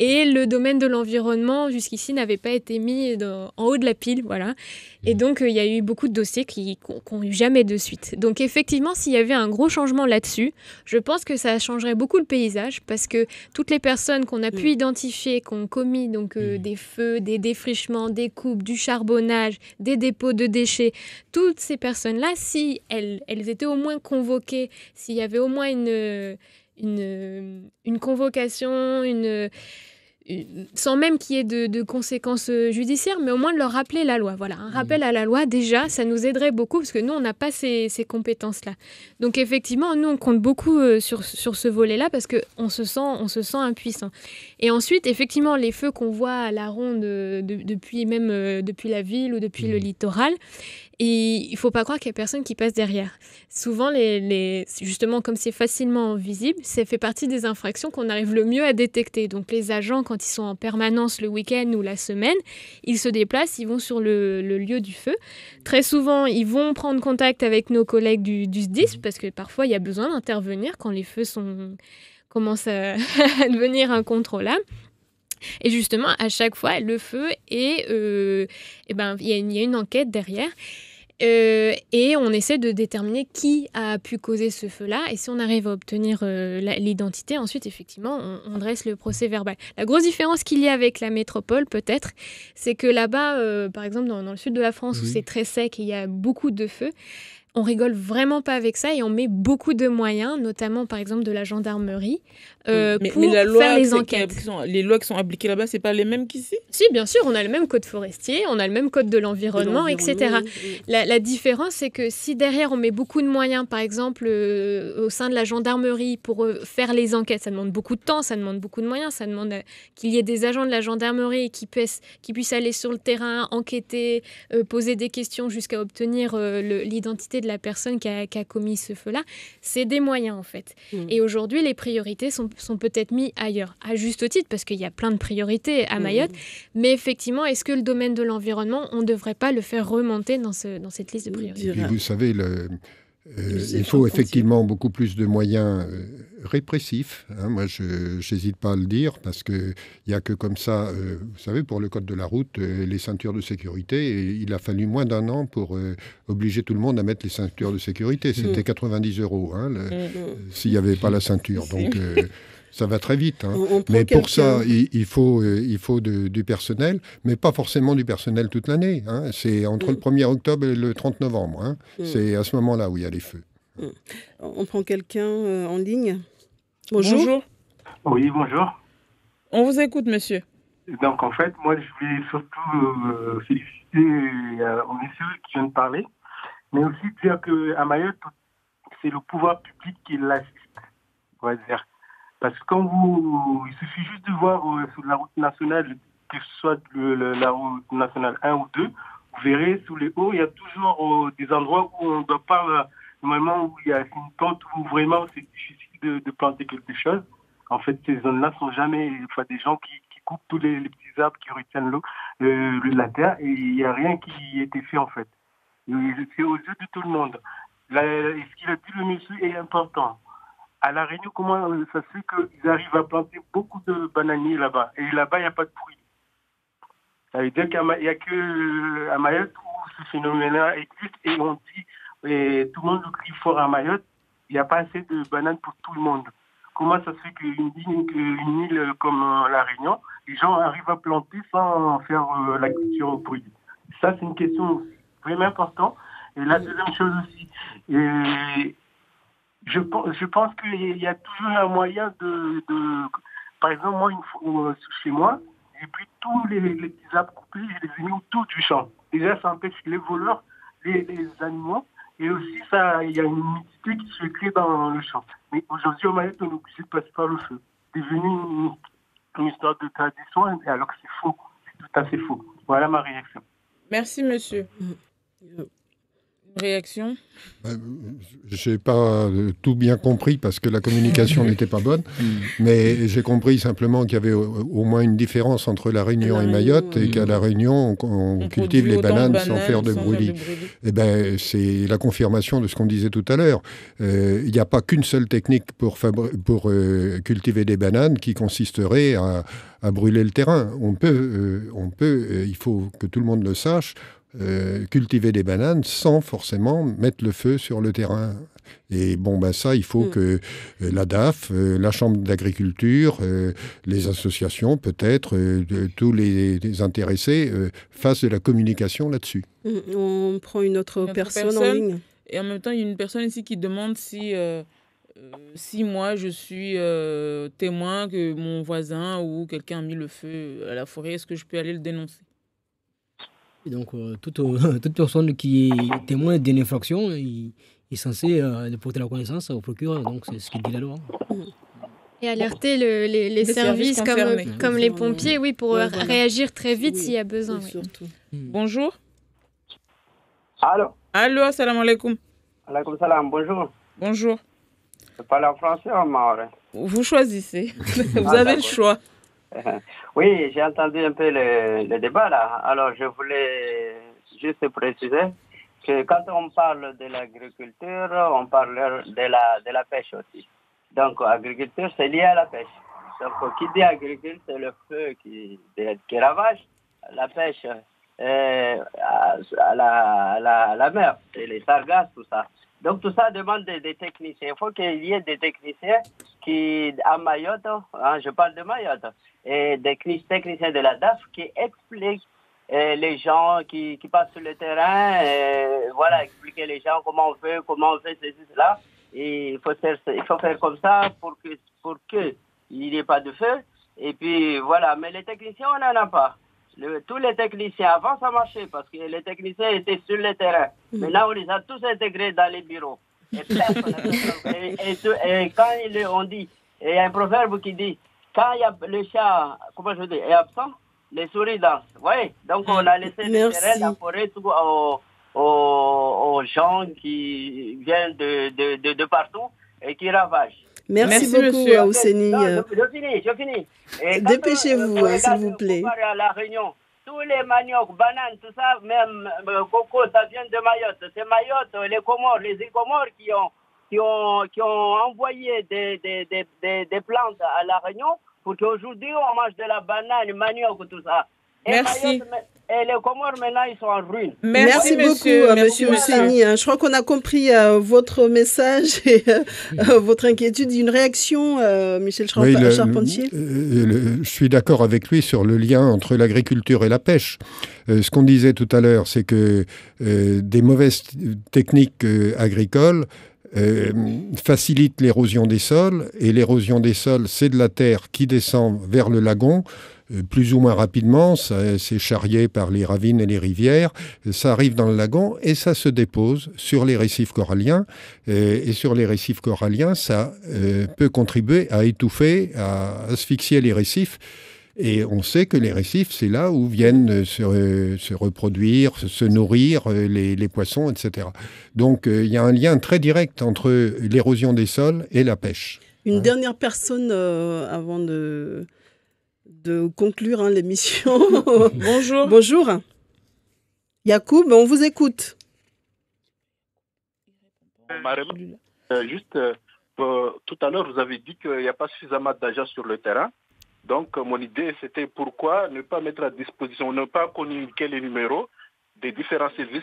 [SPEAKER 3] Et le domaine de l'environnement, jusqu'ici, n'avait pas été mis en haut de la pile. Voilà. Et donc, il y a eu beaucoup de dossiers qui n'ont eu jamais de suite. Donc, effectivement, s'il y avait un gros changement là-dessus, je pense que ça changerait beaucoup le paysage parce que toutes les personnes qu'on a pu identifier, qui ont commis donc, des feux, des défrichements, des coupes, du charbonnage, des dépôts de déchets, toutes ces personnes-là, si elles étaient au moins convoquées, s'il y avait au moins une convocation, sans même qu'il y ait de conséquences judiciaires, mais au moins de leur rappeler la loi. Voilà, un rappel à la loi, déjà, ça nous aiderait beaucoup, parce que nous, on n'a pas ces compétences-là. Donc, effectivement, nous, on compte beaucoup sur ce volet-là, parce qu'on se sent impuissant. Et ensuite, effectivement, les feux qu'on voit à la ronde depuis la ville ou depuis le littoral, Et il ne faut pas croire qu'il n'y a personne qui passe derrière. Souvent, justement, comme c'est facilement visible, ça fait partie des infractions qu'on arrive le mieux à détecter. Donc les agents, quand ils sont en permanence le week-end ou la semaine, ils se déplacent, ils vont sur le lieu du feu. Très souvent, ils vont prendre contact avec nos collègues du SDIS, parce que parfois, il y a besoin d'intervenir quand les feux commencent à devenir incontrôlables. Et justement, à chaque fois, le feu il y a une enquête derrière. Et on essaie de déterminer qui a pu causer ce feu-là. Et si on arrive à obtenir l'identité, ensuite, effectivement, on dresse le procès verbal. La grosse différence qu'il y a avec la métropole, peut-être, c'est que là-bas, par exemple, dans le sud de la France, où c'est très sec et il y a beaucoup de feux, on rigole vraiment pas avec ça et on met beaucoup de moyens, notamment par exemple de la gendarmerie, pour faire les enquêtes.
[SPEAKER 1] Les lois qui sont appliquées là-bas, c'est pas les mêmes qu'ici ?
[SPEAKER 3] Si, bien sûr, on a le même code forestier, on a le même code de l'environnement, etc. La différence, c'est que si derrière on met beaucoup de moyens, par exemple au sein de la gendarmerie pour faire les enquêtes, ça demande beaucoup de temps, ça demande beaucoup de moyens, ça demande qu'il y ait des agents de la gendarmerie qui puissent aller sur le terrain, enquêter, poser des questions jusqu'à obtenir l'identité de la personne qui a commis ce feu-là. C'est des moyens en fait. Et aujourd'hui, les priorités sont peut-être mises ailleurs, à juste titre, parce qu'il y a plein de priorités à Mayotte. Mais effectivement, est-ce que le domaine de l'environnement, on ne devrait pas le faire remonter dans cette liste de priorités ?
[SPEAKER 5] Et vous savez, il faut effectivement beaucoup plus de moyens répressifs. Moi, je n'hésite pas à le dire, parce qu'il n'y a que comme ça, vous savez, pour le code de la route, les ceintures de sécurité, il a fallu moins d'1 an pour obliger tout le monde à mettre les ceintures de sécurité. C'était 90 € s'il n'y avait pas la ceinture. Donc, ça va très vite. Mais pour ça, il faut du personnel, mais pas forcément du personnel toute l'année. C'est entre le 1er octobre et le 30 novembre. C'est à ce moment-là où il y a les feux.
[SPEAKER 2] On prend quelqu'un en ligne. Bonjour.
[SPEAKER 8] Oui, bonjour.
[SPEAKER 1] On vous écoute, monsieur.
[SPEAKER 8] Donc, en fait, moi, je voulais surtout féliciter monsieur qui vient de parler, mais aussi dire qu'à Mayotte, c'est le pouvoir public qui l'assiste, on va dire. Parce que il suffit juste de voir sur la route nationale, que ce soit la route nationale 1 ou 2, vous verrez sous les hauts, il y a toujours des endroits où on ne doit pas, normalement, où il y a une plante où vraiment c'est difficile de planter quelque chose. En fait, ces zones-là sont jamais, des gens qui coupent tous les petits arbres qui retiennent l'eau, la terre, et il n'y a rien qui a été fait en fait. C'est aux yeux de tout le monde. Ce qu'il a dit le monsieur est important. À La Réunion, comment ça se fait qu'ils arrivent à planter beaucoup de bananiers là-bas? Et là-bas, il n'y a pas de fruits. Ça veut dire qu'il n'y a que à Mayotte où ce phénomène-là existe et on dit, et tout le monde le crie fort à Mayotte, il n'y a pas assez de bananes pour tout le monde. Comment ça se fait qu'une île comme La Réunion, les gens arrivent à planter sans faire la culture au fruits? Ça, c'est une question vraiment importante. Et la deuxième chose aussi, je pense qu'il y a toujours un moyen de par exemple, moi, chez moi, j'ai pris tous les petits arbres coupés, je les ai mis autour du champ. Déjà, ça empêche les voleurs, les animaux, et aussi, il y a une humidité qui se crée dans le champ. Mais aujourd'hui, au Mayotte, on est obligé de passer par le feu. C'est devenu une histoire de tradition, alors que c'est faux. C'est tout à fait faux. Voilà ma réaction.
[SPEAKER 1] Merci, monsieur. Réaction?
[SPEAKER 5] Je n'ai pas tout bien compris parce que la communication n'était pas bonne, mais j'ai compris simplement qu'il y avait au moins une différence entre La Réunion et Mayotte, et qu'à La Réunion, on cultive les bananes sans faire de brûlis. Eh ben, c'est la confirmation de ce qu'on disait tout à l'heure. Il n'y a pas qu'une seule technique pour cultiver des bananes qui consisterait à brûler le terrain. On peut, il faut que tout le monde le sache, cultiver des bananes sans forcément mettre le feu sur le terrain. Et ça, il faut que la DAF, la Chambre d'agriculture, les associations, peut-être, tous les intéressés, fassent de la communication là-dessus.
[SPEAKER 2] On prend une autre personne en ligne.
[SPEAKER 1] Et en même temps, il y a une personne ici qui demande si moi, je suis témoin que mon voisin ou quelqu'un a mis le feu à la forêt, est-ce que je peux aller le dénoncer?
[SPEAKER 4] Et donc, toute personne qui est témoin d'une infraction est censée porter la connaissance au procureur. Donc, c'est ce qu'il dit la loi.
[SPEAKER 3] Et alerter les services comme les pompiers, pour réagir très vite s'il y a besoin.
[SPEAKER 1] Surtout. Bonjour.
[SPEAKER 9] Allô?
[SPEAKER 1] Allô, assalamu alaikum.
[SPEAKER 9] Alaikum salam, bonjour.
[SPEAKER 1] Bonjour.
[SPEAKER 9] Je parle en français ou en maoré?
[SPEAKER 1] Vous choisissez. Vous avez le choix.
[SPEAKER 9] Oui, j'ai entendu un peu le débat là. Alors, je voulais juste préciser que quand on parle de l'agriculture, on parle de la pêche aussi. Donc, agriculture, c'est lié à la pêche. Donc, qui dit agriculture, c'est le feu qui ravage. La pêche, à la mer, et les sargasses, tout ça. Donc, tout ça demande des techniciens. Il faut qu'il y ait des techniciens qui, à Mayotte, je parle de Mayotte, et des techniciens de la DAF qui expliquent les gens qui passent sur le terrain, voilà, expliquer les gens comment on fait ceci, cela. Et il faut faire comme ça pour que il n'y ait pas de feu. Et puis, voilà. Mais les techniciens, on n'en a pas. Tous les techniciens, avant, ça marchait parce que les techniciens étaient sur le terrain. Maintenant, on les a tous intégrés dans les bureaux. Et quand on dit, il y a un proverbe qui dit, quand il y a le chat, comment je dis, est absent, les souris dansent. Oui, donc on a laissé le terrain, la forêt, tout aux gens qui viennent de partout et qui ravagent.
[SPEAKER 2] Merci beaucoup, Ouseni.
[SPEAKER 9] Je finis.
[SPEAKER 2] Dépêchez-vous, s'il vous plaît.
[SPEAKER 9] À La Réunion, tous les maniocs, bananes, tout ça, même coco, ça vient de Mayotte. C'est Mayotte, les Comores, les îles Comores qui ont envoyé des plantes à La Réunion pour qu'aujourd'hui on mange de la banane, manioc, tout ça.
[SPEAKER 1] Merci.
[SPEAKER 9] Et les Comores, maintenant, ils sont en ruine.
[SPEAKER 2] Merci beaucoup, monsieur Ouseni. Je crois qu'on a compris votre message et votre inquiétude. Une réaction, Michel Charpentier?
[SPEAKER 5] Je suis d'accord avec lui sur le lien entre l'agriculture et la pêche. Ce qu'on disait tout à l'heure, c'est que des mauvaises techniques agricoles facilitent l'érosion des sols. Et l'érosion des sols, c'est de la terre qui descend vers le lagon, plus ou moins rapidement, c'est charrié par les ravines et les rivières, ça arrive dans le lagon et ça se dépose sur les récifs coralliens. Et sur les récifs coralliens, ça peut contribuer à étouffer, à asphyxier les récifs. Et on sait que les récifs, c'est là où viennent se reproduire, se nourrir les poissons, etc. Donc il y a un lien très direct entre l'érosion des sols et la pêche.
[SPEAKER 2] Une dernière personne avant de conclure l'émission.
[SPEAKER 1] Bonjour.
[SPEAKER 2] Bonjour. Yacoub, on vous écoute.
[SPEAKER 10] Juste, tout à l'heure, vous avez dit qu'il n'y a pas suffisamment d'agents sur le terrain. Donc, mon idée, c'était pourquoi ne pas mettre à disposition, ne pas communiquer les numéros des différents services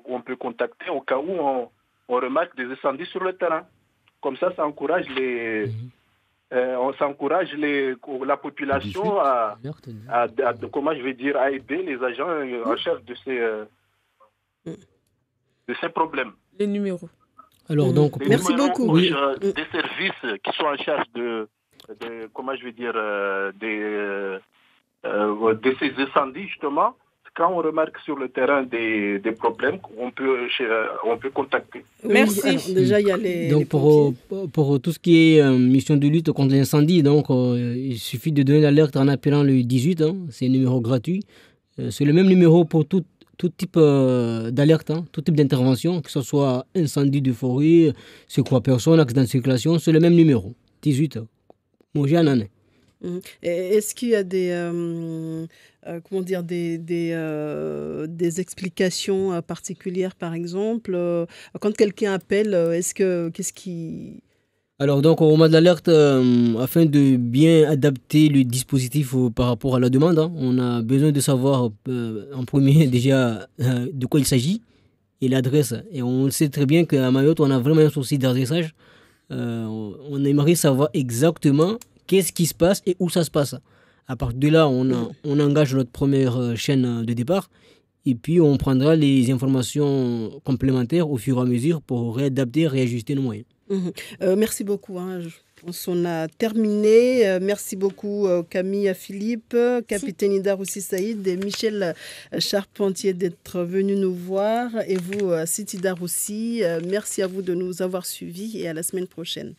[SPEAKER 10] qu'on peut contacter au cas où on remarque des incendies sur le terrain. Comme ça encourage la population à aider les agents en charge de ces problèmes.
[SPEAKER 1] Les numéros.
[SPEAKER 4] Alors donc,
[SPEAKER 2] merci beaucoup.
[SPEAKER 10] Des services qui sont en charge de ces incendies, justement. Quand on remarque sur le terrain des problèmes, on peut contacter.
[SPEAKER 1] Merci.
[SPEAKER 2] Alors, déjà, il y a les
[SPEAKER 4] pour tout ce qui est mission de lutte contre l'incendie, donc il suffit de donner l'alerte en appelant le 18. C'est un numéro gratuit. C'est le même numéro pour tout type d'alerte, tout type d'intervention, que ce soit incendie de forêt, secours à personne, accident de circulation, c'est le même numéro. 18.
[SPEAKER 2] Est-ce qu'il y a des explications particulières, par exemple, quand quelqu'un appelle, qu'est-ce qui...
[SPEAKER 4] Alors donc au moment de l'alerte, afin de bien adapter le dispositif par rapport à la demande, on a besoin de savoir en premier déjà de quoi il s'agit et l'adresse. Et on sait très bien qu'à Mayotte, on a vraiment un souci d'adressage. On aimerait savoir exactement qu'est-ce qui se passe et où ça se passe. À partir de là, on engage notre première chaîne de départ et puis on prendra les informations complémentaires au fur et à mesure pour réadapter, réajuster nos moyens.
[SPEAKER 2] Merci beaucoup. On a terminé. Merci beaucoup Camille Philippe, capitaine Ida Roussi Saïd et Michel Charpentier d'être venus nous voir. Et vous, Sitida Roussi, merci à vous de nous avoir suivis et à la semaine prochaine.